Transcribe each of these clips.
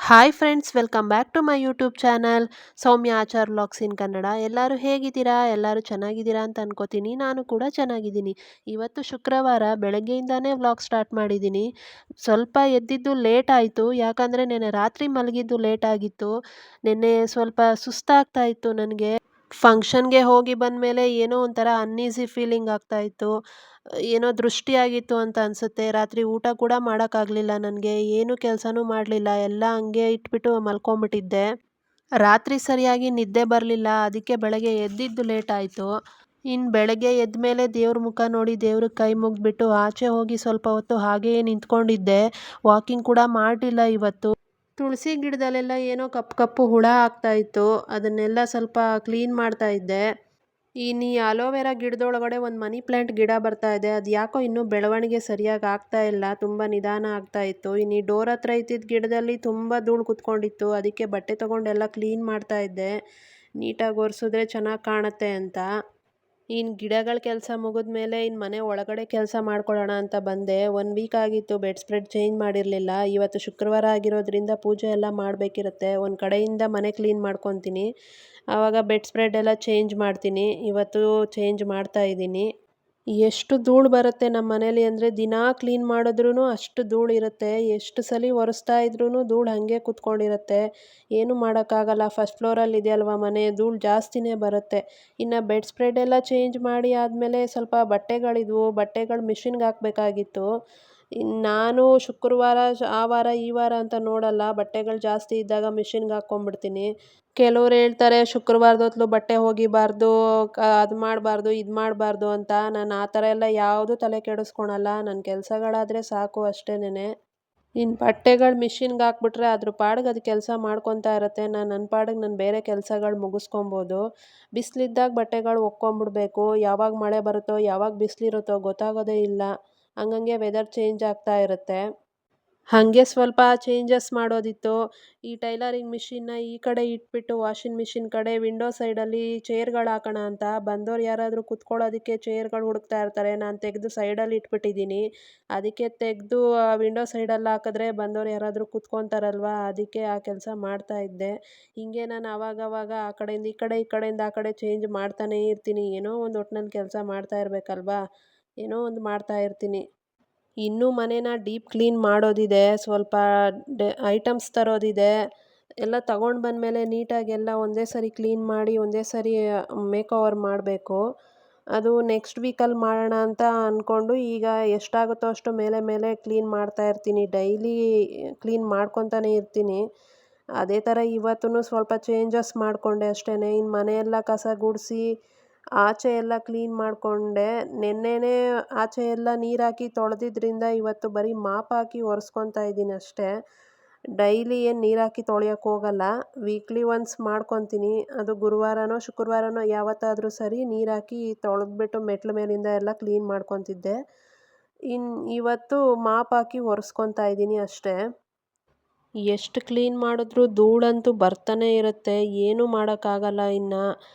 Hi friends, welcome back to my YouTube channel Soumya Achar vlogs in Kannada. ಎಲ್ಲರೂ ಹೇಗಿದ್ದೀರಾ? ಎಲ್ಲರೂ ಚೆನ್ನಾಗಿದ್ದೀರಾ ಅಂತ ಅನ್ಕೋತೀನಿ. ನಾನು ಕೂಡ ಚೆನ್ನಾಗಿದ್ದೀನಿ. ಇವತ್ತು ಶುಕ್ರವಾರ ಬೆಳಗ್ಗೆಯಿಂದಾನೇ ವ್ಲಾಗ್ ಸ್ಟಾರ್ಟ್ ಮಾಡಿದ್ದೀನಿ. ಸ್ವಲ್ಪ ಎದ್ದಿದ್ದು ಲೇಟ್ ಆಯಿತು, ಯಾಕಂದರೆ ನೆನ್ನೆ ರಾತ್ರಿ ಮಲಗಿದ್ದು ಲೇಟ್ ಆಗಿತ್ತು. ನೆನ್ನೆ ಸ್ವಲ್ಪ ಸುಸ್ತಾಗ್ತಾ ಇತ್ತು ನನಗೆ. ಫಂಕ್ಷನ್ಗೆ ಹೋಗಿ ಬಂದಮೇಲೆ ಏನೋ ಒಂಥರ ಅನ್‌ಈಸಿ ಫೀಲಿಂಗ್ ಆಗ್ತಾ ಇತ್ತು. ಏನೋ ದೃಷ್ಟಿಯಾಗಿತ್ತು ಅಂತ ಅನಿಸುತ್ತೆ. ರಾತ್ರಿ ಊಟ ಕೂಡ ಮಾಡೋಕ್ಕಾಗಲಿಲ್ಲ ನನಗೆ. ಏನು ಕೆಲಸನೂ ಮಾಡಲಿಲ್ಲ. ಎಲ್ಲ ಹಂಗೆ ಇಟ್ಬಿಟ್ಟು ಮಲ್ಕೊಂಬಿಟ್ಟಿದ್ದೆ. ರಾತ್ರಿ ಸರಿಯಾಗಿ ನಿದ್ದೆ ಬರಲಿಲ್ಲ. ಅದಕ್ಕೆ ಬೆಳಗ್ಗೆ ಎದ್ದಿದ್ದು ಲೇಟ್ ಆಯಿತು. ಇನ್ನು ಬೆಳಗ್ಗೆ ಎದ್ದ ಮೇಲೆ ದೇವ್ರ ಮುಖ ನೋಡಿ ದೇವ್ರಿಗೆ ಕೈ ಮುಗಿದ್ಬಿಟ್ಟು ಆಚೆ ಹೋಗಿ ಸ್ವಲ್ಪ ಹೊತ್ತು ಹಾಗೆಯೇ ನಿಂತ್ಕೊಂಡಿದ್ದೆ. ವಾಕಿಂಗ್ ಕೂಡ ಮಾಡಲಿಲ್ಲ ಇವತ್ತು. ತುಳಸಿ ಗಿಡದಲ್ಲೆಲ್ಲ ಏನೋ ಕಪ್ಪು ಕಪ್ಪು ಹುಳ ಆಗ್ತಾ ಇತ್ತು. ಅದನ್ನೆಲ್ಲ ಸ್ವಲ್ಪ ಕ್ಲೀನ್ ಮಾಡ್ತಾ ಇದ್ದೆ. ಇನ್ನು ಈ ಅಲೋವೆರಾ ಗಿಡದೊಳಗಡೆ ಒಂದು ಮನಿ ಪ್ಲ್ಯಾಂಟ್ ಗಿಡ ಬರ್ತಾ ಇದೆ. ಅದು ಯಾಕೋ ಇನ್ನೂ ಬೆಳವಣಿಗೆ ಸರಿಯಾಗಿ ಆಗ್ತಾ ಇಲ್ಲ. ತುಂಬ ನಿಧಾನ ಆಗ್ತಾ ಇತ್ತು. ಇನ್ನು ಈ ಡೋರ್ ಹತ್ರ ಇದ್ದಿದ್ದ ಗಿಡದಲ್ಲಿ ತುಂಬ ಧೂಳು ಕುತ್ಕೊಂಡಿತ್ತು. ಅದಕ್ಕೆ ಬಟ್ಟೆ ತೊಗೊಂಡೆಲ್ಲ ಕ್ಲೀನ್ ಮಾಡ್ತಾ ಇದ್ದೆ. ನೀಟಾಗಿ ಒರೆಸಿದ್ರೆ ಚೆನ್ನಾಗಿ ಕಾಣುತ್ತೆ ಅಂತ. ಇನ್ನು ಗಿಡಗಳ ಕೆಲಸ ಮುಗಿದ್ಮೇಲೆ ಇನ್ನು ಮನೆ ಒಳಗಡೆ ಕೆಲಸ ಮಾಡ್ಕೊಳ್ಳೋಣ ಅಂತ ಬಂದೆ. 1 ವೀಕ್ ಆಗಿತ್ತು ಬೆಡ್ ಸ್ಪ್ರೆಡ್ ಚೇಂಜ್ ಮಾಡಿರಲಿಲ್ಲ. ಇವತ್ತು ಶುಕ್ರವಾರ ಆಗಿರೋದ್ರಿಂದ ಪೂಜೆ ಎಲ್ಲ ಮಾಡಬೇಕಿರುತ್ತೆ. ಒಂದು ಕಡೆಯಿಂದ ಮನೆ ಕ್ಲೀನ್ ಮಾಡ್ಕೊತೀನಿ. ಆವಾಗ ಬೆಡ್ ಸ್ಪ್ರೆಡ್ ಎಲ್ಲ ಚೇಂಜ್ ಮಾಡ್ತೀನಿ. ಇವತ್ತು ಚೇಂಜ್ ಮಾಡ್ತಾ ಇದ್ದೀನಿ. ಎಷ್ಟು ಧೂಳು ಬರುತ್ತೆ ನಮ್ಮ ಮನೇಲಿ ಅಂದರೆ ದಿನಾ ಕ್ಲೀನ್ ಮಾಡಿದ್ರೂ ಅಷ್ಟು ಧೂಳು ಇರುತ್ತೆ. ಎಷ್ಟು ಸಲ ಒರೆಸ್ತಾ ಇದ್ರೂ ಧೂಳು ಹಾಗೆ ಕೂತ್ಕೊಂಡಿರುತ್ತೆ. ಏನೂ ಮಾಡೋಕ್ಕಾಗಲ್ಲ. ಫಸ್ಟ್ ಫ್ಲೋರಲ್ಲಿ ಇದೆಯಲ್ವ ಮನೆ, ಧೂಳು ಜಾಸ್ತಿನೇ ಬರುತ್ತೆ. ಇನ್ನು ಬೆಡ್ ಸ್ಪ್ರೆಡ್ ಎಲ್ಲ ಚೇಂಜ್ ಮಾಡಿ ಆದಮೇಲೆ ಸ್ವಲ್ಪ ಬಟ್ಟೆಗಳು ಮಿಷಿನ್ಗೆ ಹಾಕಬೇಕಾಗಿತ್ತು. ಇನ್ನು ನಾನು ಶುಕ್ರವಾರ ಆ ವಾರ ಈ ವಾರ ಅಂತ ನೋಡಲ್ಲ. ಬಟ್ಟೆಗಳು ಜಾಸ್ತಿ ಇದ್ದಾಗ ಮಿಷಿನ್ಗೆ ಹಾಕ್ಕೊಂಬಿಡ್ತೀನಿ. ಕೆಲವ್ರು ಹೇಳ್ತಾರೆ ಶುಕ್ರವಾರದ ಹೊತ್ಲು ಬಟ್ಟೆ ಒಗಿಬಾರ್ದು, ಅದು ಮಾಡಬಾರ್ದು ಇದು ಮಾಡಬಾರ್ದು ಅಂತ. ನಾನು ಆ ಥರ ಎಲ್ಲ ಯಾವುದೂ ತಲೆ ಕೆಡಿಸ್ಕೊಳಲ್ಲ. ನನ್ನ ಕೆಲಸಗಳಾದರೆ ಸಾಕು ಅಷ್ಟೇನೆ. ಇನ್ನು ಬಟ್ಟೆಗಳು ಮಿಷಿನ್ಗೆ ಹಾಕ್ಬಿಟ್ರೆ ಅದ್ರ ಪಾಡಿಗೆ ಅದು ಕೆಲಸ ಮಾಡ್ಕೊತಾ ಇರುತ್ತೆ. ನನ್ನ ಪಾಡಿಗೆ ನಾನು ಬೇರೆ ಕೆಲಸಗಳು ಮುಗಿಸ್ಕೊಬೋದು. ಬಿಸಿಲಿದ್ದಾಗ ಬಟ್ಟೆಗಳು ಒಕ್ಕೊಂಬಿಡ್ಬೇಕು. ಯಾವಾಗ ಮಳೆ ಬರುತ್ತೋ ಯಾವಾಗ ಬಿಸಿಲಿರುತ್ತೋ ಗೊತ್ತಾಗೋದೇ ಇಲ್ಲ. ಹಂಗಂಗೆ ವೆದರ್ ಚೇಂಜ್ ಆಗ್ತಾ ಇರುತ್ತೆ. ಹಾಗೆ ಸ್ವಲ್ಪ ಚೇಂಜಸ್ ಮಾಡೋದಿತ್ತು. ಈ ಟೈಲರಿಂಗ್ ಮಿಷಿನ್ನ ಈ ಕಡೆ ಇಟ್ಬಿಟ್ಟು ವಾಷಿಂಗ್ ಮಿಷಿನ್ ಕಡೆ ವಿಂಡೋ ಸೈಡಲ್ಲಿ ಚೇರ್ಗಳು ಹಾಕೋಣ ಅಂತ ಬಂದವ್ರು ಯಾರಾದರೂ ಕುತ್ಕೊಳ್ಳೋದಕ್ಕೆ ಚೇರ್ಗಳು ಹುಡುಕ್ತಾ ಇರ್ತಾರೆ. ನಾನು ತೆಗೆದು ಸೈಡಲ್ಲಿ ಇಟ್ಬಿಟ್ಟಿದ್ದೀನಿ. ಅದಕ್ಕೆ ತೆಗೆದು ವಿಂಡೋ ಸೈಡಲ್ಲಿ ಹಾಕಿದ್ರೆ ಬಂದವ್ರು ಯಾರಾದರೂ ಕುತ್ಕೊತಾರಲ್ವ, ಅದಕ್ಕೆ ಆ ಕೆಲಸ ಮಾಡ್ತಾ ಇದ್ದೆ. ಹೀಗೆ ನಾನು ಆವಾಗವಾಗ ಆ ಕಡೆಯಿಂದ ಈ ಕಡೆ, ಈ ಕಡೆಯಿಂದ ಆ ಕಡೆ ಚೇಂಜ್ ಮಾಡ್ತಾನೇ ಇರ್ತೀನಿ. ಏನೋ ಒಂದು ಒಟ್ನಲ್ಲಿ ಕೆಲಸ ಮಾಡ್ತಾ ಇರಬೇಕಲ್ವಾ, ಏನೋ ಒಂದು ಮಾಡ್ತಾ ಇರ್ತೀನಿ. ಇನ್ನೂ ಮನೇನ ಡೀಪ್ ಕ್ಲೀನ್ ಮಾಡೋದಿದೆ. ಸ್ವಲ್ಪ ಐಟಮ್ಸ್ ತರೋದಿದೆ. ಎಲ್ಲ ತಗೊಂಡು ಬಂದಮೇಲೆ ನೀಟಾಗಿ ಎಲ್ಲ ಒಂದೇ ಸರಿ ಕ್ಲೀನ್ ಮಾಡಿ ಒಂದೇ ಸರಿ ಮೇಕ್ ಓವರ್ ಮಾಡಬೇಕು. ಅದು ನೆಕ್ಸ್ಟ್ ವೀಕಲ್ಲಿ ಮಾಡೋಣ ಅಂತ ಅಂದ್ಕೊಂಡು ಈಗ ಎಷ್ಟಾಗುತ್ತೋ ಅಷ್ಟು ಮೇಲೆ ಮೇಲೆ ಕ್ಲೀನ್ ಮಾಡ್ತಾ ಇರ್ತೀನಿ. ಡೈಲಿ ಕ್ಲೀನ್ ಮಾಡ್ಕೊತಾನೆ ಇರ್ತೀನಿ. ಅದೇ ಥರ ಇವತ್ತೂ ಸ್ವಲ್ಪ ಚೇಂಜಸ್ ಮಾಡಿಕೊಂಡೆ ಅಷ್ಟೇ. ಇನ್ನು ಮನೆಯೆಲ್ಲ ಕಸ ಗುಡಿಸಿ ಆಚೆ ಎಲ್ಲ ಕ್ಲೀನ್ ಮಾಡಿಕೊಂಡೆ. ನೆನ್ನೆನೇ ಆಚೆ ಎಲ್ಲ ನೀರು ಹಾಕಿ ತೊಳೆದಿದ್ರಿಂದ ಇವತ್ತು ಬರೀ ಮಾಪ್ ಹಾಕಿ ಒರೆಸ್ಕೊತಾ ಇದ್ದೀನಿ ಅಷ್ಟೇ. ಡೈಲಿ ಏನು ನೀರು ಹಾಕಿ ತೊಳೆಯೋಕ್ಕೆ ಹೋಗಲ್ಲ. ವೀಕ್ಲಿ ಒನ್ಸ್ ಮಾಡ್ಕೊತೀನಿ. ಅದು ಗುರುವಾರನೋ ಶುಕ್ರವಾರನೋ ಯಾವತ್ತಾದರೂ ಸರಿ ನೀರು ಹಾಕಿ ತೊಳೆದ್ಬಿಟ್ಟು ಮೆಟ್ಲ ಮೇಲಿಂದ ಎಲ್ಲ ಕ್ಲೀನ್ ಮಾಡ್ಕೊತಿದ್ದೆ. ಇನ್ನು ಇವತ್ತು ಮಾಪ್ ಹಾಕಿ ಒರೆಸ್ಕೊತಾ ಇದ್ದೀನಿ ಅಷ್ಟೇ. ಎಷ್ಟು ಕ್ಲೀನ್ ಮಾಡಿದ್ರೂ ಧೂಳಂತೂ ಬರ್ತಾನೆ ಇರುತ್ತೆ. ಏನೂ ಮಾಡೋಕ್ಕಾಗಲ್ಲ. ಇನ್ನು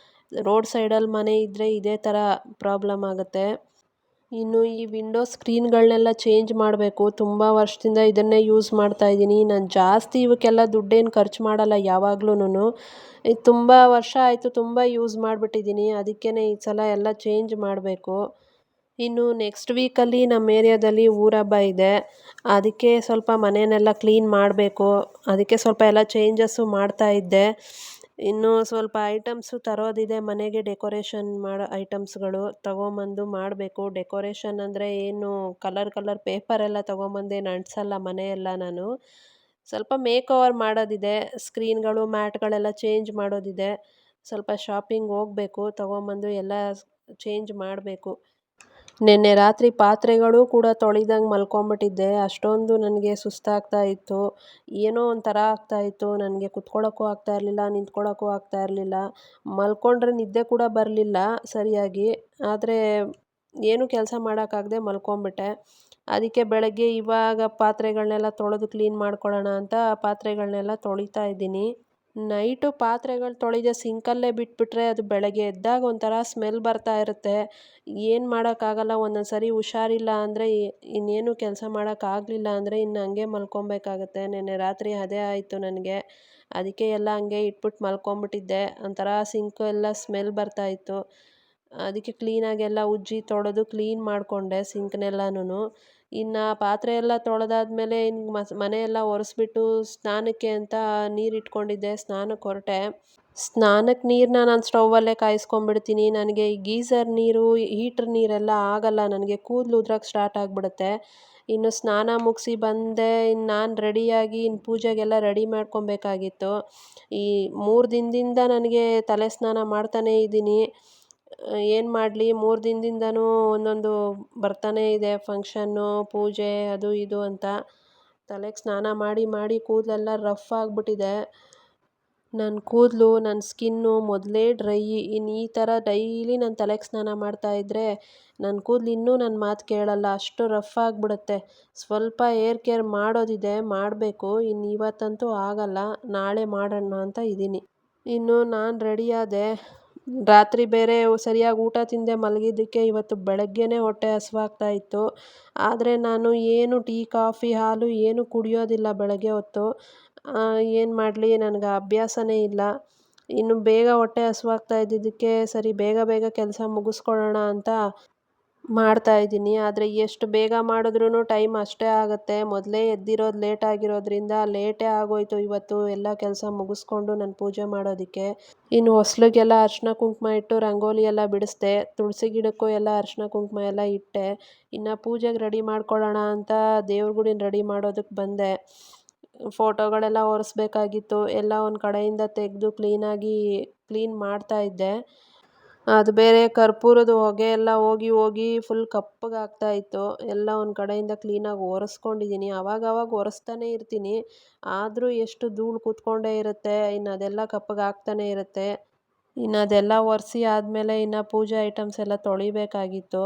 ರೋಡ್ ಸೈಡಲ್ಲಿ ಮನೆ ಇದ್ದರೆ ಇದೇ ಥರ ಪ್ರಾಬ್ಲಮ್ ಆಗುತ್ತೆ. ಇನ್ನು ಈ ವಿಂಡೋ ಸ್ಕ್ರೀನ್ಗಳನ್ನೆಲ್ಲ ಚೇಂಜ್ ಮಾಡಬೇಕು. ತುಂಬ ವರ್ಷದಿಂದ ಇದನ್ನೇ ಯೂಸ್ ಮಾಡ್ತಾ ಇದ್ದೀನಿ. ನಾನು ಜಾಸ್ತಿ ಇವಕ್ಕೆಲ್ಲ ದುಡ್ಡೇನು ಖರ್ಚು ಮಾಡಲ್ಲ ಯಾವಾಗ್ಲೂನು. ಇದು ತುಂಬ ವರ್ಷ ಆಯಿತು, ತುಂಬ ಯೂಸ್ ಮಾಡಿಬಿಟ್ಟಿದ್ದೀನಿ. ಅದಕ್ಕೇ ಈ ಸಲ ಎಲ್ಲ ಚೇಂಜ್ ಮಾಡಬೇಕು. ಇನ್ನು ನೆಕ್ಸ್ಟ್ ವೀಕಲ್ಲಿ ನಮ್ಮ ಏರಿಯಾದಲ್ಲಿ ಊರ ಹಬ್ಬ ಇದೆ. ಅದಕ್ಕೆ ಸ್ವಲ್ಪ ಮನೆಯನ್ನೆಲ್ಲ ಕ್ಲೀನ್ ಮಾಡಬೇಕು. ಅದಕ್ಕೆ ಸ್ವಲ್ಪ ಎಲ್ಲ ಚೇಂಜಸ್ಸು ಮಾಡ್ತಾ ಇದ್ದೆ. ಇನ್ನೂ ಸ್ವಲ್ಪ ಐಟಮ್ಸು ತರೋದಿದೆ ಮನೆಗೆ, ಡೆಕೋರೇಷನ್ ಮಾಡೋ ಐಟಮ್ಸ್ಗಳು ತಗೊಂಬಂದು ಮಾಡಬೇಕು. ಡೆಕೋರೇಷನ್ ಅಂದರೆ ಏನು ಕಲರ್ ಪೇಪರೆಲ್ಲ ತೊಗೊಂಬಂದೇನು ಅಂಟಿಸಲ್ಲ ಮನೆಯೆಲ್ಲ ನಾನು. ಸ್ವಲ್ಪ ಮೇಕ್ ಓವರ್ ಮಾಡೋದಿದೆ. ಸ್ಕ್ರೀನ್ಗಳು ಮ್ಯಾಟ್ಗಳೆಲ್ಲ ಚೇಂಜ್ ಮಾಡೋದಿದೆ. ಸ್ವಲ್ಪ ಶಾಪಿಂಗ್ ಹೋಗಬೇಕು. ತೊಗೊಂಬಂದು ಎಲ್ಲ ಚೇಂಜ್ ಮಾಡಬೇಕು. ನೆನ್ನೆ ರಾತ್ರಿ ಪಾತ್ರೆಗಳು ಕೂಡ ತೊಳಿದಂಗೆ ಮಲ್ಕೊಂಬಿಟ್ಟಿದ್ದೆ. ಅಷ್ಟೊಂದು ನನಗೆ ಸುಸ್ತಾಗ್ತಾ ಇತ್ತು. ಏನೋ ಒಂಥರ ಆಗ್ತಾ ಇತ್ತು. ನನಗೆ ಕುತ್ಕೊಳ್ಳೋಕ್ಕೂ ಆಗ್ತಾ ಇರಲಿಲ್ಲ, ನಿಂತ್ಕೊಳ್ಳೋಕ್ಕೂ ಆಗ್ತಾ ಇರಲಿಲ್ಲ. ಮಲ್ಕೊಂಡ್ರೆ ನಿದ್ದೆ ಕೂಡ ಬರಲಿಲ್ಲ ಸರಿಯಾಗಿ. ಆದರೆ ಏನೂ ಕೆಲಸ ಮಾಡೋಕ್ಕಾಗದೆ ಮಲ್ಕೊಂಬಿಟ್ಟೆ. ಅದಕ್ಕೆ ಬೆಳಗ್ಗೆ ಇವಾಗ ಪಾತ್ರೆಗಳನ್ನೆಲ್ಲ ತೊಳೆದು ಕ್ಲೀನ್ ಮಾಡ್ಕೊಳ್ಳೋಣ ಅಂತ ಪಾತ್ರೆಗಳನ್ನೆಲ್ಲ ತೊಳಿತಾ ಇದ್ದೀನಿ. ನೈಟು ಪಾತ್ರೆಗಳು ತೊಳೆದೆ ಸಿಂಕಲ್ಲೇ ಬಿಟ್ಬಿಟ್ರೆ ಅದು ಬೆಳಗ್ಗೆ ಎದ್ದಾಗ ಒಂಥರ ಸ್ಮೆಲ್ ಬರ್ತಾ ಇರುತ್ತೆ. ಏನು ಮಾಡೋಕ್ಕಾಗಲ್ಲ, ಒಂದೊಂದು ಸರಿ ಹುಷಾರಿಲ್ಲ ಅಂದರೆ ಇನ್ನೇನು ಕೆಲಸ ಮಾಡೋಕ್ಕಾಗಲಿಲ್ಲ ಅಂದರೆ ಇನ್ನು ಹಂಗೆ ಮಲ್ಕೊಬೇಕಾಗತ್ತೆ. ನೆನ್ನೆ ರಾತ್ರಿ ಅದೇ ಆಯಿತು ನನಗೆ. ಅದಕ್ಕೆ ಎಲ್ಲ ಹಂಗೆ ಇಟ್ಬಿಟ್ಟು ಮಲ್ಕೊಂಬಿಟ್ಟಿದ್ದೆ. ಒಂಥರ ಸಿಂಕು ಎಲ್ಲ ಸ್ಮೆಲ್ ಬರ್ತಾಯಿತ್ತು. ಅದಕ್ಕೆ ಕ್ಲೀನಾಗೆಲ್ಲ ಉಜ್ಜಿ ತೊಳೆದು ಕ್ಲೀನ್ ಮಾಡಿಕೊಂಡೆ ಸಿಂಕ್ನೆಲ್ಲನೂ. ಇನ್ನು ಪಾತ್ರೆ ಎಲ್ಲ ತೊಳೆದಾದ್ಮೇಲೆ ಇನ್ನು ಮನೆಯೆಲ್ಲ ಒರೆಸ್ಬಿಟ್ಟು ಸ್ನಾನಕ್ಕೆ ಅಂತ ನೀರು ಇಟ್ಕೊಂಡಿದ್ದೆ, ಸ್ನಾನಕ್ಕೆ ಹೊರಟೆ. ಸ್ನಾನಕ್ಕೆ ನೀರನ್ನ ನಾನು ಸ್ಟೌವಲ್ಲೇ ಕಾಯಿಸ್ಕೊಂಡ್ಬಿಡ್ತೀನಿ. ನನಗೆ ಈ ಗೀಝರ್ ನೀರು, ಹೀಟ್ರ್ ನೀರೆಲ್ಲ ಆಗಲ್ಲ, ನನಗೆ ಕೂದಲು ಉದ್ರಕ್ಕೆ ಸ್ಟಾರ್ಟ್ ಆಗಿಬಿಡುತ್ತೆ. ಇನ್ನು ಸ್ನಾನ ಮುಗಿಸಿ ಬಂದೆ. ಇನ್ನು ನಾನು ರೆಡಿಯಾಗಿ ಇನ್ನು ಪೂಜೆಗೆಲ್ಲ ರೆಡಿ ಮಾಡ್ಕೊಬೇಕಾಗಿತ್ತು. ಈ 3 ದಿನದಿಂದ ನನಗೆ ತಲೆ ಸ್ನಾನ ಮಾಡ್ತಾನೇ ಇದ್ದೀನಿ. ಏನು ಮಾಡಲಿ, 3 ದಿನದಿಂದನೂ ಒಂದೊಂದು ಬರ್ತಾನೇ ಇದೆ ಫಂಕ್ಷನ್ನು, ಪೂಜೆ ಅದು ಇದು ಅಂತ. ತಲೆಗೆ ಸ್ನಾನ ಮಾಡಿ ಮಾಡಿ ಕೂದಲೆಲ್ಲ ರಫ್ ಆಗಿಬಿಟ್ಟಿದೆ. ನನ್ನ ಕೂದಲು, ನನ್ನ ಸ್ಕಿನ್ನು ಮೊದಲೇ ಡ್ರೈ. ಇನ್ನು ಈ ಥರ ಡೈಲಿ ನಾನು ತಲೆಗೆ ಸ್ನಾನ ಮಾಡ್ತಾಯಿದ್ರೆ ನನ್ನ ಕೂದಲು ಇನ್ನೂ ನನ್ನ ಮಾತು ಕೇಳಲ್ಲ, ಅಷ್ಟು ರಫ್ ಆಗಿಬಿಡುತ್ತೆ. ಸ್ವಲ್ಪ ಏರ್ ಕೇರ್ ಮಾಡೋದಿದೆ, ಮಾಡಬೇಕು. ಇನ್ನು ಇವತ್ತಂತೂ ಆಗಲ್ಲ, ನಾಳೆ ಮಾಡೋಣ ಅಂತ ಇದ್ದೀನಿ. ಇನ್ನು ನಾನು ರೆಡಿಯಾದೆ. ರಾತ್ರಿ ಬೇರೆ ಸರಿಯಾಗಿ ಊಟ ತಿಂದೆ ಮಲಗಿದ್ದಕ್ಕೆ ಇವತ್ತು ಬೆಳಗ್ಗೆನೇ ಹೊಟ್ಟೆ ಹಸ್ವಾಗ್ತಾ ಇತ್ತು. ಆದರೆ ನಾನು ಏನು ಟೀ, ಕಾಫಿ, ಹಾಲು ಏನು ಕುಡಿಯೋದಿಲ್ಲ ಬೆಳಗ್ಗೆ ಹೊತ್ತು. ಏನು ಮಾಡಲಿ, ನನಗೆ ಅಭ್ಯಾಸನೇ ಇಲ್ಲ. ಇನ್ನು ಬೇಗ ಹೊಟ್ಟೆ ಹಸ್ವಾಗ್ತಾ ಇದ್ದಿದ್ದಕ್ಕೆ ಸರಿ ಬೇಗ ಬೇಗ ಕೆಲಸ ಮುಗಿಸ್ಕೊಳ್ಳೋಣ ಅಂತ ಮಾಡ್ತಾಯಿದ್ದೀನಿ. ಆದರೆ ಎಷ್ಟು ಬೇಗ ಮಾಡಿದ್ರೂ ಟೈಮ್ ಅಷ್ಟೇ ಆಗುತ್ತೆ. ಮೊದಲೇ ಎದ್ದಿರೋದು ಲೇಟ್ ಆಗಿರೋದ್ರಿಂದ ಲೇಟೇ ಆಗೋಯಿತು ಇವತ್ತು ಎಲ್ಲ ಕೆಲಸ ಮುಗಿಸ್ಕೊಂಡು ನಾನು ಪೂಜೆ ಮಾಡೋದಕ್ಕೆ. ಇನ್ನು ಹೊಸ್ಲಿಗೆಲ್ಲ ಅರಿಶಿನ ಕುಂಕುಮ ಇಟ್ಟು ರಂಗೋಲಿ ಎಲ್ಲ ಬಿಡಿಸ್ದೆ. ತುಳಸಿ ಗಿಡಕ್ಕೂ ಎಲ್ಲ ಅರಿಶಿನ ಕುಂಕುಮ ಎಲ್ಲ ಇಟ್ಟೆ. ಇನ್ನು ಪೂಜೆಗೆ ರೆಡಿ ಮಾಡ್ಕೊಳ್ಳೋಣ ಅಂತ ದೇವ್ರ ಗುಡಿನ ರೆಡಿ ಮಾಡೋದಕ್ಕೆ ಬಂದೆ. ಫೋಟೋಗಳೆಲ್ಲ ಒರೆಸ್ಬೇಕಾಗಿತ್ತು. ಎಲ್ಲ ಒಂದು ಕಡೆಯಿಂದ ತೆಗೆದು ಕ್ಲೀನ್ ಮಾಡ್ತಾಯಿದ್ದೆ. ಅದು ಬೇರೆ ಕರ್ಪೂರದ ಹೊಗೆ ಎಲ್ಲ ಹೋಗಿ ಹೋಗಿ ಫುಲ್ ಕಪ್ಪಗಾಗ್ತಾ ಇತ್ತು. ಎಲ್ಲ ಒಂದು ಕಡೆಯಿಂದ ಕ್ಲೀನಾಗಿ ಒರೆಸ್ಕೊಂಡಿದ್ದೀನಿ. ಆವಾಗವಾಗ ಒರೆಸ್ತಾನೇ ಇರ್ತೀನಿ. ಆದರೂ ಎಷ್ಟು ಧೂಳು ಕೂತ್ಕೊಂಡೇ ಇರುತ್ತೆ. ಇನ್ನು ಅದೆಲ್ಲ ಕಪ್ಪಗಾಗ್ತಾನೇ ಇರುತ್ತೆ. ಇನ್ನು ಅದೆಲ್ಲ ಒರೆಸಿ ಆದಮೇಲೆ ಇನ್ನು ಪೂಜೆ ಐಟಮ್ಸ್ ಎಲ್ಲ ತೊಳಿಬೇಕಾಗಿತ್ತು.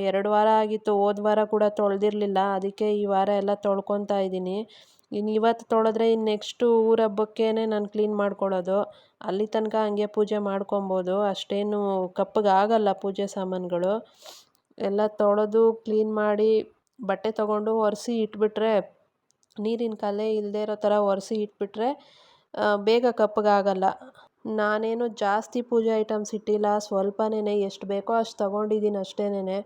2 ವಾರ ಆಗಿತ್ತು, ಹೋದ ವಾರ ಕೂಡ ತೊಳೆದಿರಲಿಲ್ಲ. ಅದಕ್ಕೆ ಈ ವಾರ ಎಲ್ಲ ತೊಳ್ಕೊತಾ ಇದ್ದೀನಿ. ಇನ್ನು ಇವತ್ತು ತೊಳೆದ್ರೆ ಇನ್ನು ನೆಕ್ಸ್ಟು ಊರ ಹಬ್ಬಕ್ಕೇನೆ ನಾನು ಕ್ಲೀನ್ ಮಾಡ್ಕೊಳ್ಳೋದು. ಅಲ್ಲಿ ತನಕ ಹಂಗೆ ಪೂಜೆ ಮಾಡ್ಕೊಬೋದು, ಅಷ್ಟೇನು ಕಪ್ಪಗಾಗಲ್ಲ ಪೂಜೆ ಸಾಮಾನುಗಳು. ಎಲ್ಲ ತೊಳೆದು ಕ್ಲೀನ್ ಮಾಡಿ ಬಟ್ಟೆ ತೊಗೊಂಡು ಒರೆಸಿ ಇಟ್ಬಿಟ್ರೆ, ನೀರಿನ ಕಲೆ ಇಲ್ಲದೇ ಇರೋ ಥರ ಒರೆಸಿ ಇಟ್ಬಿಟ್ರೆ ಬೇಗ ಕಪ್ಪಗಾಗಲ್ಲ. ನಾನೇನು ಜಾಸ್ತಿ ಪೂಜೆ ಐಟಮ್ಸ್ ಇಟ್ಟಿಲ್ಲ, ಸ್ವಲ್ಪನೇ, ಎಷ್ಟು ಬೇಕೋ ಅಷ್ಟು ತೊಗೊಂಡಿದ್ದೀನಿ ಅಷ್ಟೇನೆ.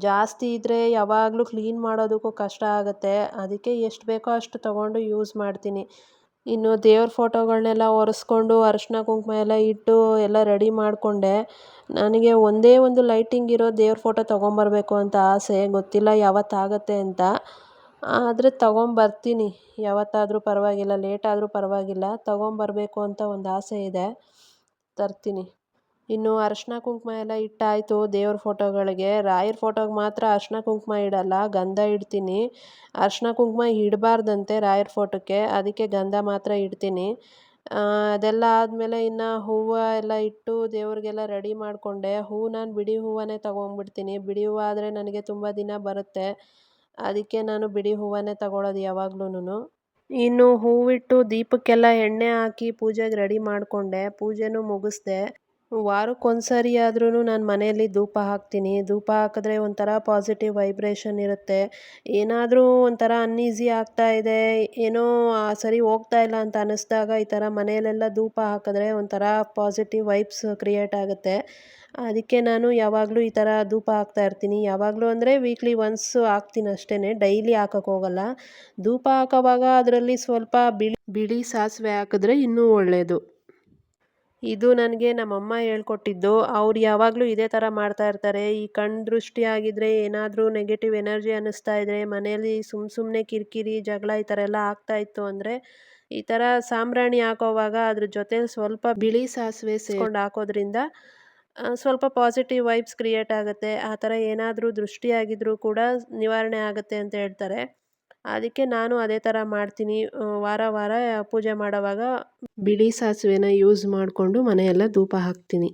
ಜಾಸ್ತಿ ಇದ್ದರೆ ಯಾವಾಗಲೂ ಕ್ಲೀನ್ ಮಾಡೋದಕ್ಕೂ ಕಷ್ಟ ಆಗುತ್ತೆ. ಅದಕ್ಕೆ ಎಷ್ಟು ಬೇಕೋ ಅಷ್ಟು ತೊಗೊಂಡು ಯೂಸ್ ಮಾಡ್ತೀನಿ. ಇನ್ನು ದೇವ್ರ ಫೋಟೋಗಳನ್ನೆಲ್ಲ ಒರೆಸ್ಕೊಂಡು ಅರಿಶಿನ ಕುಂಕುಮ ಎಲ್ಲ ಇಟ್ಟು ಎಲ್ಲ ರೆಡಿ ಮಾಡಿಕೊಂಡೆ. ನನಗೆ ಒಂದೇ ಒಂದು ಲೈಟಿಂಗ್ ಇರೋ ದೇವ್ರ ಫೋಟೋ ತೊಗೊಂಬರ್ಬೇಕು ಅಂತ ಆಸೆ, ಗೊತ್ತಿಲ್ಲ ಯಾವತ್ತಾಗತ್ತೆ ಅಂತ. ಆದರೆ ತೊಗೊಂಬರ್ತೀನಿ, ಯಾವತ್ತಾದರೂ ಪರವಾಗಿಲ್ಲ, ಲೇಟ್ ಆದರೂ ಪರವಾಗಿಲ್ಲ, ತೊಗೊಂಬರ್ಬೇಕು ಅಂತ ಒಂದು ಆಸೆ ಇದೆ, ತರ್ತೀನಿ. ಇನ್ನು ಅರಿಶಿನ ಕುಂಕುಮ ಎಲ್ಲ ಇಟ್ಟಾಯಿತು ದೇವ್ರ ಫೋಟೋಗಳಿಗೆ. ರಾಯರ ಫೋಟೋಗೆ ಮಾತ್ರ ಅರಿಶಿನ ಕುಂಕುಮ ಇಡಲ್ಲ, ಗಂಧ ಇಡ್ತೀನಿ. ಅರಿಶಿನ ಕುಂಕುಮ ಇಡಬಾರ್ದಂತೆ ರಾಯರ ಫೋಟೋಕ್ಕೆ, ಅದಕ್ಕೆ ಗಂಧ ಮಾತ್ರ ಇಡ್ತೀನಿ. ಅದೆಲ್ಲ ಆದಮೇಲೆ ಇನ್ನು ಹೂವು ಎಲ್ಲ ಇಟ್ಟು ದೇವ್ರಿಗೆಲ್ಲ ರೆಡಿ ಮಾಡಿಕೊಂಡೆ. ಹೂವು ನಾನು ಬಿಡಿ ಹೂವನ್ನೇ ತೊಗೊಂಡ್ಬಿಡ್ತೀನಿ. ಬಿಡಿ ಹೂವು ಆದರೆ ನನಗೆ ತುಂಬ ದಿನ ಬರುತ್ತೆ. ಅದಕ್ಕೆ ನಾನು ಬಿಡಿ ಹೂವನ್ನೇ ತಗೊಳ್ಳೋದು ಯಾವಾಗ್ಲೂ. ಇನ್ನು ಹೂವಿಟ್ಟು ದೀಪಕ್ಕೆಲ್ಲ ಎಣ್ಣೆ ಹಾಕಿ ಪೂಜೆಗೆ ರೆಡಿ ಮಾಡಿಕೊಂಡೆ. ಪೂಜೆನೂ ಮುಗಿಸ್ದೆ. ವಾರಕ್ಕೊಂದ್ಸರಿ ಆದ್ರೂ ನಾನು ಮನೆಯಲ್ಲಿ ಧೂಪ ಹಾಕ್ತೀನಿ. ಧೂಪ ಹಾಕಿದ್ರೆ ಒಂಥರ ಪಾಸಿಟಿವ್ ವೈಬ್ರೇಷನ್ ಇರುತ್ತೆ. ಏನಾದರೂ ಒಂಥರ ಅನ್ಈಸಿ ಆಗ್ತಾ ಇದೆ, ಏನೋ ಸರಿ ಹೋಗ್ತಾ ಇಲ್ಲ ಅಂತ ಅನ್ನಿಸ್ದಾಗ ಈ ಥರ ಮನೆಯಲ್ಲೆಲ್ಲ ಧೂಪ ಹಾಕಿದ್ರೆ ಒಂಥರ ಪಾಸಿಟಿವ್ ವೈಬ್ಸ್ ಕ್ರಿಯೇಟ್ ಆಗುತ್ತೆ. ಅದಕ್ಕೆ ನಾನು ಯಾವಾಗಲೂ ಈ ಥರ ಧೂಪ ಹಾಕ್ತಾ ಇರ್ತೀನಿ. ಯಾವಾಗಲೂ ಅಂದರೆ ವೀಕ್ಲಿ ಒನ್ಸ್ ಹಾಕ್ತೀನಿ ಅಷ್ಟೇ, ಡೈಲಿ ಹಾಕೋಕ್ಕೆ ಹೋಗಲ್ಲ. ಧೂಪ ಹಾಕೋವಾಗ ಅದರಲ್ಲಿ ಸ್ವಲ್ಪ ಬಿಳಿ ಸಾಸಿವೆ ಹಾಕಿದ್ರೆ ಇನ್ನೂ ಒಳ್ಳೆಯದು. ಇದು ನನಗೆ ನಮ್ಮಮ್ಮ ಹೇಳ್ಕೊಟ್ಟಿದ್ದು. ಅವ್ರು ಯಾವಾಗಲೂ ಇದೇ ಥರ ಮಾಡ್ತಾ ಇರ್ತಾರೆ. ಈ ಕಣ್ಣು ದೃಷ್ಟಿ ಆಗಿದ್ರೆ, ಏನಾದರೂ ನೆಗೆಟಿವ್ ಎನರ್ಜಿ ಅನ್ನಿಸ್ತಾ ಇದ್ದರೆ, ಮನೆಯಲ್ಲಿ ಸುಮ್ಮನೆ ಕಿರಿಕಿರಿ, ಜಗಳ ಈ ಥರ ಎಲ್ಲ ಆಗ್ತಾ ಇತ್ತು ಅಂದರೆ, ಈ ಥರ ಸಾಂಬ್ರಾಣಿ ಹಾಕೋವಾಗ ಅದ್ರ ಜೊತೆಲಿ ಸ್ವಲ್ಪ ಬಿಳಿ ಸಾಸಿವೆ ಸೇರಿಸ್ಕೊಂಡು ಹಾಕೋದ್ರಿಂದ ಸ್ವಲ್ಪ ಪಾಸಿಟಿವ್ ವೈಬ್ಸ್ ಕ್ರಿಯೇಟ್ ಆಗುತ್ತೆ. ಆ ಥರ ಏನಾದರೂ ದೃಷ್ಟಿಯಾಗಿದ್ರೂ ಕೂಡ ನಿವಾರಣೆ ಆಗುತ್ತೆ ಅಂತ ಹೇಳ್ತಾರೆ. ಅದಕ್ಕೆ ನಾನು ಅದೇ ಥರ ಮಾಡ್ತೀನಿ. ವಾರ ವಾರ ಪೂಜೆ ಮಾಡೋವಾಗ ಬಿಳಿ ಸಾಸಿವೆನ ಯೂಸ್ ಮಾಡಿಕೊಂಡು ಮನೆಯೆಲ್ಲ ಧೂಪ ಹಾಕ್ತೀನಿ.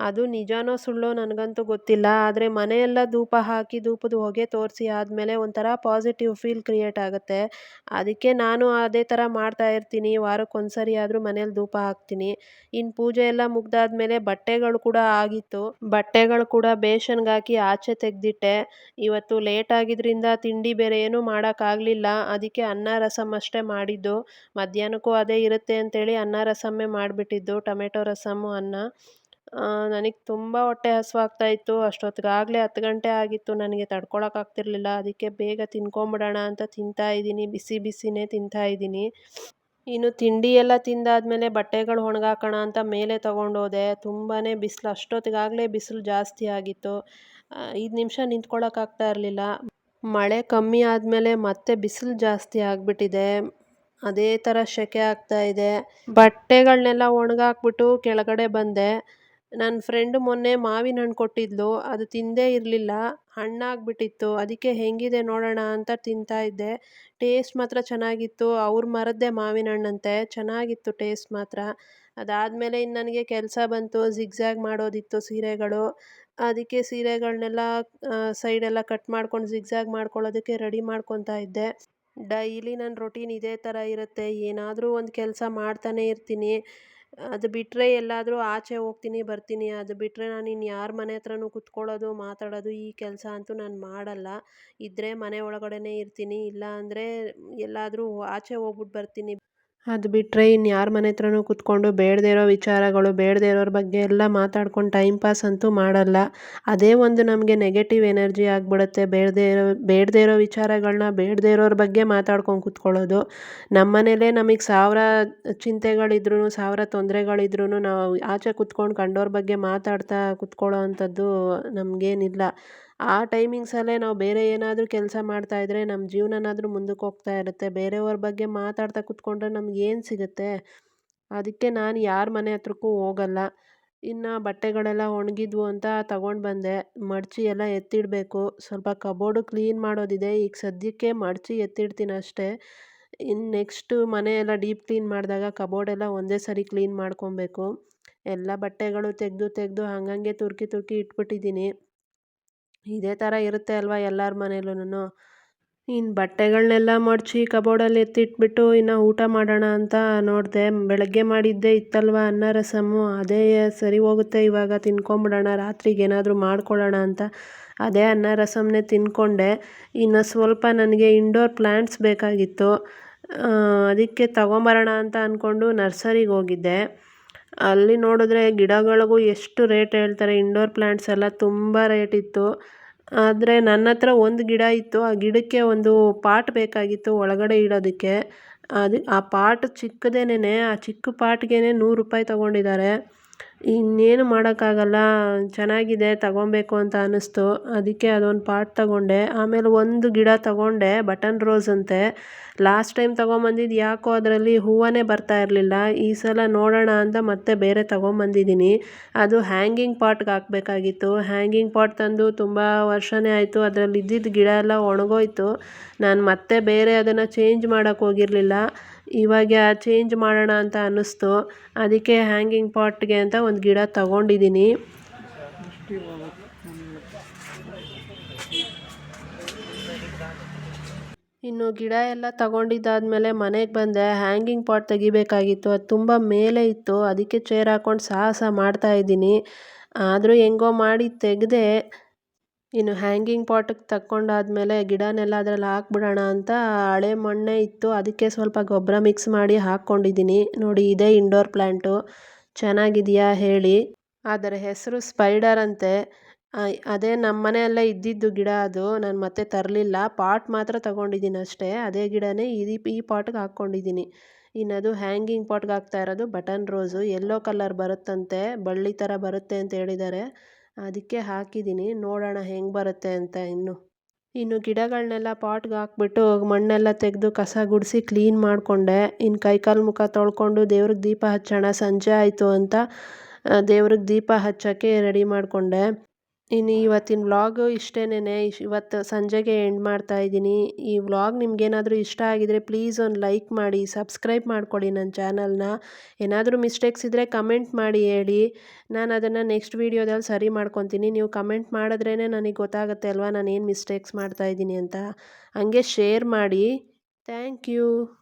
ಅದು ನಿಜಾನೋ ಸುಳ್ಳೋ ನನಗಂತೂ ಗೊತ್ತಿಲ್ಲ. ಆದರೆ ಮನೆಯೆಲ್ಲ ಧೂಪ ಹಾಕಿ ಧೂಪದ ಹೊಗೆ ತೋರಿಸಿ ಆದಮೇಲೆ ಒಂಥರ ಪಾಸಿಟಿವ್ ಫೀಲ್ ಕ್ರಿಯೇಟ್ ಆಗುತ್ತೆ. ಅದಕ್ಕೆ ನಾನು ಅದೇ ಥರ ಮಾಡ್ತಾ ಇರ್ತೀನಿ. ವಾರಕ್ಕೊಂದ್ಸರಿ ಆದರೂ ಮನೇಲಿ ಧೂಪ ಹಾಕ್ತೀನಿ. ಇನ್ನು ಪೂಜೆ ಎಲ್ಲ ಮುಗ್ದಾದ್ಮೇಲೆ ಬಟ್ಟೆಗಳು ಕೂಡ ಆಗಿತ್ತು. ಬಟ್ಟೆಗಳು ಕೂಡ ಬೇಷನ್‌ಗಾಕಿ ಆಚೆ ತೆಗೆದಿಟ್ಟೆ. ಇವತ್ತು ಲೇಟ್ ಆಗಿದ್ರಿಂದ ತಿಂಡಿ ಬೇರೆ ಏನೂ ಮಾಡೋಕ್ಕಾಗಲಿಲ್ಲ. ಅದಕ್ಕೆ ಅನ್ನ ರಸಮ್ ಅಷ್ಟೇ ಮಾಡಿದ್ದು. ಮಧ್ಯಾಹ್ನಕ್ಕೂ ಅದೇ ಇರುತ್ತೆ ಅಂತೇಳಿ ಅನ್ನ ರಸಮ್ಮೇ ಮಾಡಿಬಿಟ್ಟಿದ್ದು. ಟೊಮೆಟೊ ರಸಮ್ಮು, ಅನ್ನ. ನನಗೆ ತುಂಬ ಹೊಟ್ಟೆ ಹಸಿವಾಗ್ತಾ ಇತ್ತು. ಅಷ್ಟೊತ್ತಿಗಾಗಲೇ 10 ಗಂಟೆ ಆಗಿತ್ತು. ನನಗೆ ತಡ್ಕೊಳಕ್ಕಾಗ್ತಿರ್ಲಿಲ್ಲ. ಅದಕ್ಕೆ ಬೇಗ ತಿನ್ಕೊಂಬಿಡೋಣ ಅಂತ ತಿಂತಾ ಇದ್ದೀನಿ. ಬಿಸಿ ಬಿಸಿನೇ ತಿಂತಾ ಇದ್ದೀನಿ. ಇನ್ನು ತಿಂಡಿ ಎಲ್ಲ ತಿಂದಾದ್ಮೇಲೆ ಬಟ್ಟೆಗಳು ಒಣಗಾಕೋಣ ಅಂತ ಮೇಲೆ ತಗೊಂಡೋದೆ. ತುಂಬಾ ಬಿಸಿಲು, ಅಷ್ಟೊತ್ತಿಗಾಗಲೇ ಬಿಸಿಲು ಜಾಸ್ತಿ ಆಗಿತ್ತು. 5 ನಿಮಿಷ ನಿಂತ್ಕೊಳ್ಳೋಕ್ಕಾಗ್ತಾ ಇರಲಿಲ್ಲ. ಮಳೆ ಕಮ್ಮಿ ಆದಮೇಲೆ ಮತ್ತೆ ಬಿಸಿಲು ಜಾಸ್ತಿ ಆಗಿಬಿಟ್ಟಿದೆ. ಅದೇ ಥರ ಸೆಕೆ ಆಗ್ತಾ ಇದೆ. ಬಟ್ಟೆಗಳನ್ನೆಲ್ಲ ಒಣಗಾಕ್ಬಿಟ್ಟು ಕೆಳಗಡೆ ಬಂದೆ. ನನ್ನ ಫ್ರೆಂಡು ಮೊನ್ನೆ ಮಾವಿನ ಹಣ್ಣು ಕೊಟ್ಟಿದ್ಲು. ಅದು ತಿಂದೇ ಇರಲಿಲ್ಲ. ಹಣ್ಣಾಗ್ಬಿಟ್ಟಿತ್ತು. ಅದಕ್ಕೆ ಹೆಂಗಿದೆ ನೋಡೋಣ ಅಂತ ತಿಂತಾ ಇದ್ದೆ. ಟೇಸ್ಟ್ ಮಾತ್ರ ಚೆನ್ನಾಗಿತ್ತು. ಅವ್ರ ಮರದ್ದೇ ಮಾವಿನ ಹಣ್ಣಂತೆ. ಚೆನ್ನಾಗಿತ್ತು ಟೇಸ್ಟ್ ಮಾತ್ರ. ಅದಾದಮೇಲೆ ಇನ್ನು ನನಗೆ ಕೆಲಸ ಬಂತು. ಜಿಗ್‌ಜ್ಯಾಗ್ ಮಾಡೋದಿತ್ತು ಸೀರೆಗಳು. ಅದಕ್ಕೆ ಸೀರೆಗಳನ್ನೆಲ್ಲ ಸೈಡೆಲ್ಲ ಕಟ್ ಮಾಡ್ಕೊಂಡು ಜಿಗ್‌ಜ್ಯಾಗ್ ಮಾಡ್ಕೊಳ್ಳೋದಕ್ಕೆ ರೆಡಿ ಮಾಡ್ಕೊತಾ ಇದ್ದೆ. ಡೈಲಿ ನನ್ನ ರೊಟೀನ್ ಇದೇ ಥರ ಇರುತ್ತೆ. ಏನಾದರೂ ಒಂದು ಕೆಲಸ ಮಾಡ್ತಾನೇ ಇರ್ತೀನಿ. ಅದು ಬಿಟ್ಟರೆ ಎಲ್ಲಾದರೂ ಆಚೆ ಹೋಗ್ತೀನಿ ಬರ್ತೀನಿ. ಅದು ಬಿಟ್ಟರೆ ನಾನು ಇನ್ನು ಯಾರ ಮನೆ ಹತ್ರನೂ ಕುತ್ಕೊಳ್ಳೋದು ಮಾತಾಡೋದು ಈ ಕೆಲಸ ಅಂತೂ ನಾನು ಮಾಡಲ್ಲ. ಇದ್ದರೆ ಮನೆ ಒಳಗಡೆನೇ ಇರ್ತೀನಿ. ಇಲ್ಲ ಅಂದರೆ ಎಲ್ಲಾದರೂ ಆಚೆ ಹೋಗ್ಬಿಟ್ಟು ಬರ್ತೀನಿ. ಅದು ಬಿಟ್ಟರೆ ಇನ್ಯಾರ ಮನೆ ಹತ್ರನೂ ಕೂತ್ಕೊಂಡು ಬೇಡದೇ ಇರೋ ವಿಚಾರಗಳು, ಬೇಡದೇ ಇರೋರ ಬಗ್ಗೆ ಎಲ್ಲ ಮಾತಾಡ್ಕೊಂಡು ಟೈಮ್ ಪಾಸ್ ಅಂತೂ ಮಾಡಲ್ಲ. ಅದೇ ಒಂದು ನಮಗೆ ನೆಗೆಟಿವ್ ಎನರ್ಜಿ ಆಗಿಬಿಡುತ್ತೆ. ಬೇಡದೇ ಇರೋ ವಿಚಾರಗಳನ್ನ ಬೇಡದೇ ಇರೋರ ಬಗ್ಗೆ ಮಾತಾಡ್ಕೊಂಡು ಕೂತ್ಕೊಳ್ಳೋದು. ನಮ್ಮ ಮನೇಲೇ ನಮಗೆ 1000 ಚಿಂತೆಗಳಿದ್ರೂ 1000 ತೊಂದರೆಗಳಿದ್ರೂ ನಾವು ಆಚೆ ಕೂತ್ಕೊಂಡು ಕಂಡೋರ ಬಗ್ಗೆ ಮಾತಾಡ್ತಾ ಕೂತ್ಕೊಳ್ಳೋ ಅಂಥದ್ದು ನಮಗೇನಿಲ್ಲ. ಆ ಟೈಮಿಂಗ್ಸಲ್ಲೇ ನಾವು ಬೇರೆ ಏನಾದರೂ ಕೆಲಸ ಮಾಡ್ತಾಯಿದ್ರೆ ನಮ್ಮ ಜೀವನನಾದರೂ ಮುಂದಕ್ಕೆ ಹೋಗ್ತಾ ಇರುತ್ತೆ. ಬೇರೆಯವ್ರ ಬಗ್ಗೆ ಮಾತಾಡ್ತಾ ಕೂತ್ಕೊಂಡ್ರೆ ನಮಗೇನು ಸಿಗುತ್ತೆ? ಅದಕ್ಕೆ ನಾನು ಯಾರ ಮನೆ ಹತ್ರಕ್ಕೂ ಹೋಗಲ್ಲ. ಇನ್ನು ಬಟ್ಟೆಗಳೆಲ್ಲ ಒಣಗಿದ್ವು ಅಂತ ತಗೊಂಡು ಬಂದೆ. ಮಡಚಿ ಎಲ್ಲ ಎತ್ತಿಡಬೇಕು. ಸ್ವಲ್ಪ ಕಬೋರ್ಡು ಕ್ಲೀನ್ ಮಾಡೋದಿದೆ. ಈಗ ಸದ್ಯಕ್ಕೆ ಮಡಚಿ ಎತ್ತಿಡ್ತೀನಿ ಅಷ್ಟೇ. ಇನ್ನು ನೆಕ್ಸ್ಟು ಮನೆ ಎಲ್ಲ ಡೀಪ್ ಕ್ಲೀನ್ ಮಾಡಿದಾಗ ಕಬೋರ್ಡೆಲ್ಲ ಒಂದೇ ಸರಿ ಕ್ಲೀನ್ ಮಾಡ್ಕೊಬೇಕು. ಎಲ್ಲ ಬಟ್ಟೆಗಳು ತೆಗೆದು ಹಂಗಂಗೆ ತುರ್ಕಿ ಇಟ್ಬಿಟ್ಟಿದ್ದೀನಿ. ಇದೇ ಥರ ಇರುತ್ತೆ ಅಲ್ವಾ ಎಲ್ಲರ ಮನೇಲೂನು. ಇನ್ನು ಬಟ್ಟೆಗಳನ್ನೆಲ್ಲ ಮಡಚಿ ಕಬೋರ್ಡಲ್ಲಿ ಎತ್ತಿಟ್ಬಿಟ್ಟು ಇನ್ನು ಊಟ ಮಾಡೋಣ ಅಂತ ನೋಡಿದೆ. ಬೆಳಗ್ಗೆ ಮಾಡಿದ್ದೇ ಇತ್ತಲ್ವ ಅನ್ನ ರಸಮ್ಮು, ಅದೇ ಸರಿ ಹೋಗುತ್ತೆ ಇವಾಗ ತಿನ್ಕೊಂಬಿಡೋಣ, ರಾತ್ರಿಗೆ ಏನಾದರೂ ಮಾಡ್ಕೊಳ್ಳೋಣ ಅಂತ ಅದೇ ಅನ್ನ ರಸಮ್ನೇ ತಿಂದ್ಕೊಂಡೆ. ಇನ್ನು ಸ್ವಲ್ಪ ನನಗೆ ಇಂಡೋರ್ ಪ್ಲ್ಯಾಂಟ್ಸ್ ಬೇಕಾಗಿತ್ತು. ಅದಕ್ಕೆ ತಗೊಂಬರೋಣ ಅಂತ ಅಂದ್ಕೊಂಡು ನರ್ಸರಿಗೆ ಹೋಗಿದ್ದೆ. ಅಲ್ಲಿ ನೋಡಿದ್ರೆ ಗಿಡಗಳಿಗೂ ಎಷ್ಟು ರೇಟ್ ಹೇಳ್ತಾರೆ. ಇಂಡೋರ್ ಪ್ಲ್ಯಾಂಟ್ಸ್ ಎಲ್ಲ ತುಂಬ ರೇಟ್ ಇತ್ತು. ಆದರೆ ನನ್ನ ಹತ್ರ ಒಂದು ಗಿಡ ಇತ್ತು. ಆ ಗಿಡಕ್ಕೆ ಒಂದು ಪಾಟ್ ಬೇಕಾಗಿತ್ತು ಒಳಗಡೆ ಇಡೋದಕ್ಕೆ. ಆ ಪಾಟ್ ಚಿಕ್ಕದೇನೆ. ಆ ಚಿಕ್ಕ ಪಾಟ್ಗೆ ₹100 ತಗೊಂಡಿದ್ದಾರೆ. ಇನ್ನೇನು ಮಾಡೋಕ್ಕಾಗಲ್ಲ. ಚೆನ್ನಾಗಿದೆ, ತಗೊಬೇಕು ಅಂತ ಅನ್ನಿಸ್ತು. ಅದಕ್ಕೆ ಅದೊಂದು ಪಾಟ್ ತಗೊಂಡೆ. ಆಮೇಲೆ ಒಂದು ಗಿಡ ತಗೊಂಡೆ, ಬಟನ್ ರೋಸ್ ಅಂತೆ. ಲಾಸ್ಟ್ ಟೈಮ್ ತಗೊಂಬಂದಿದ್ದು ಯಾಕೋ ಅದರಲ್ಲಿ ಹೂವೇ ಬರ್ತಾ ಇರಲಿಲ್ಲ. ಈ ಸಲ ನೋಡೋಣ ಅಂತ ಮತ್ತೆ ಬೇರೆ ತಗೊಂಬಂದಿದ್ದೀನಿ. ಅದು ಹ್ಯಾಂಗಿಂಗ್ ಪಾಟ್ಗೆ ಹಾಕಬೇಕಾಗಿತ್ತು. ಹ್ಯಾಂಗಿಂಗ್ ಪಾಟ್ ತಂದು ತುಂಬ ವರ್ಷನೇ ಆಯಿತು. ಅದರಲ್ಲಿ ಇದ್ದಿದ್ದ ಗಿಡ ಎಲ್ಲ ಒಣಗೋಯ್ತು. ನಾನು ಮತ್ತೆ ಬೇರೆ ಅದನ್ನು ಚೇಂಜ್ ಮಾಡೋಕ್ಕೆ ಹೋಗಿರಲಿಲ್ಲ. ಇವಾಗ ಚೇಂಜ್ ಮಾಡೋಣ ಅಂತ ಅನ್ನಿಸ್ತು. ಅದಕ್ಕೆ ಹ್ಯಾಂಗಿಂಗ್ ಪಾಟ್ಗೆ ಅಂತ ಒಂದು ಗಿಡ ತಗೊಂಡಿದ್ದೀನಿ. ಇನ್ನು ಗಿಡ ಎಲ್ಲ ತಗೊಂಡಿದ್ದಾದಮೇಲೆ ಮನೆಗೆ ಬಂದೆ. ಹ್ಯಾಂಗಿಂಗ್ ಪಾಟ್ ತೆಗಿಬೇಕಾಗಿತ್ತು. ಅದು ತುಂಬ ಮೇಲೆ ಇತ್ತು. ಅದಕ್ಕೆ ಚೇರ್ ಹಾಕ್ಕೊಂಡು ಸಾಹಸ ಮಾಡ್ತಾಯಿದ್ದೀನಿ. ಆದರೂ ಹೆಂಗೋ ಮಾಡಿ ತೆಗೆದೆ. ಇನ್ನು ಹ್ಯಾಂಗಿಂಗ್ ಪಾಟಿಗೆ ತಗೊಂಡಾದ್ಮೇಲೆ ಗಿಡನೆಲ್ಲ ಅದರಲ್ಲಿ ಹಾಕ್ಬಿಡೋಣ ಅಂತ ಹಳೆ ಮಣ್ಣೇ ಇತ್ತು. ಅದಕ್ಕೆ ಸ್ವಲ್ಪ ಗೊಬ್ಬರ ಮಿಕ್ಸ್ ಮಾಡಿ ಹಾಕ್ಕೊಂಡಿದ್ದೀನಿ. ನೋಡಿ, ಇದೇ ಇಂಡೋರ್ ಪ್ಲ್ಯಾಂಟು. ಚೆನ್ನಾಗಿದೆಯಾ ಹೇಳಿ. ಅದರ ಹೆಸರು ಸ್ಪೈಡರ್ ಅಂತೆ. ಅದೇ ನಮ್ಮ ಮನೆಯಲ್ಲೇ ಇದ್ದಿದ್ದು ಗಿಡ ಅದು. ನಾನು ಮತ್ತೆ ತರಲಿಲ್ಲ. ಪಾಟ್ ಮಾತ್ರ ತಗೊಂಡಿದ್ದೀನಿ ಅಷ್ಟೇ. ಅದೇ ಗಿಡನೇ ಈ ಪಾಟ್ಗೆ ಹಾಕ್ಕೊಂಡಿದ್ದೀನಿ. ಇನ್ನು ಅದು ಹ್ಯಾಂಗಿಂಗ್ ಪಾಟ್ಗೆ ಹಾಕ್ತಾ ಇರೋದು ಬಟನ್ ರೋಸು. ಯೆಲ್ಲೋ ಕಲರ್ ಬರುತ್ತಂತೆ, ಬಳ್ಳಿ ಥರ ಬರುತ್ತೆ ಅಂತ ಹೇಳಿದ್ದಾರೆ. ಅದಕ್ಕೆ ಹಾಕಿದ್ದೀನಿ. ನೋಡೋಣ ಹೆಂಗೆ ಬರುತ್ತೆ ಅಂತ. ಇನ್ನು ಗಿಡಗಳನ್ನೆಲ್ಲ ಪಾಟ್ಗೆ ಹಾಕ್ಬಿಟ್ಟು ಮಣ್ಣೆಲ್ಲ ತೆಗೆದು ಕಸ ಗುಡಿಸಿ ಕ್ಲೀನ್ ಮಾಡಿಕೊಂಡೆ. ಇನ್ನು ಕೈಕಾಲು ಮುಖ ತೊಳ್ಕೊಂಡು ದೇವ್ರಿಗೆ ದೀಪ ಹಚ್ಚೋಣ, ಸಂಜೆ ಆಯಿತು ಅಂತ ದೇವ್ರಿಗೆ ದೀಪ ಹಚ್ಚೋಕ್ಕೆ ರೆಡಿ ಮಾಡಿಕೊಂಡೆ. ಇನ್ನು ಇವತ್ತಿನ ವ್ಲಾಗು ಇಷ್ಟೇನೆ. ಇವತ್ತು ಸಂಜೆಗೆ ಎಂಡ್ ಮಾಡ್ತಾ ಇದ್ದೀನಿ. ಈ ವ್ಲಾಗ್ ನಿಮ್ಗೇನಾದರೂ ಇಷ್ಟ ಆಗಿದರೆ ಪ್ಲೀಸ್ ಒಂದು ಲೈಕ್ ಮಾಡಿ, ಸಬ್ಸ್ಕ್ರೈಬ್ ಮಾಡ್ಕೊಳ್ಳಿ ನನ್ನ ಚಾನಲ್‌ನ. ಏನಾದರೂ ಮಿಸ್ಟೇಕ್ಸ್ ಇದ್ದರೆ ಕಮೆಂಟ್ ಮಾಡಿ ಹೇಳಿ. ನಾನು ಅದನ್ನು ನೆಕ್ಸ್ಟ್ ವೀಡಿಯೋದಲ್ಲಿ ಸರಿ ಮಾಡ್ಕೊತೀನಿ. ನೀವು ಕಮೆಂಟ್ ಮಾಡಿದ್ರೇ ನನಗೆ ಗೊತ್ತಾಗುತ್ತೆ ಅಲ್ವಾ ನಾನೇನು ಮಿಸ್ಟೇಕ್ಸ್ ಮಾಡ್ತಾ ಇದ್ದೀನಿ ಅಂತ. ಹಂಗೆ ಶೇರ್ ಮಾಡಿ. Thank you.